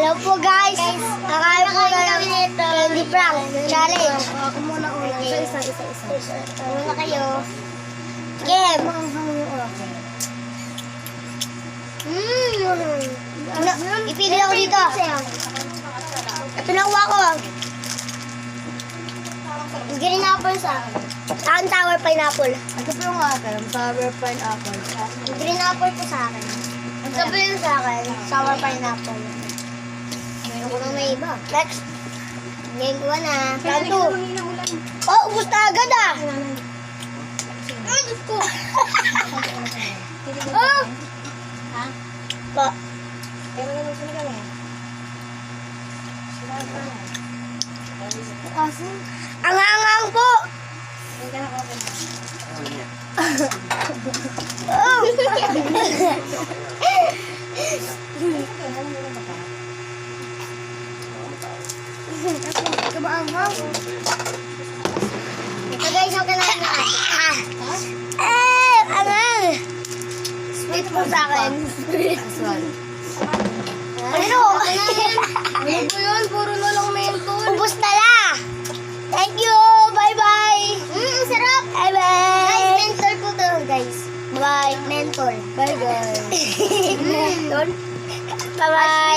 Hello po guys. Kakain po na ng candy prank challenge. Ako muna una. Isa. Muna kayo. Game. Ipili ako dito. Ito na kuha ko. Green apple sa akin. Saan sour pineapple? Ito po yung akin. Sour pineapple. Green apple po sa akin. Ang sabi yun sa akin, sour pineapple. Meron ko nang may iba. Next. Game 1 na. Round 2. Oh, ubus na agad ah. Ay, Diyos ko. Oh! Ha? Pa. Pero naman sila kami. Kasi, ang hangang po. Hindi ka na open. Oh! Kabaanghang. Ito guys, yung kailangan na. Angang. Sweet po sa akin. Sweet. Ano? Ano po yun? Puro na lang mentor. Ubus na la. Thank you. Bye-bye. Sarap. Bye-bye. Guys, mentor po to, guys. Bye. Mentor. Bye guys. Mentor. Bye-bye.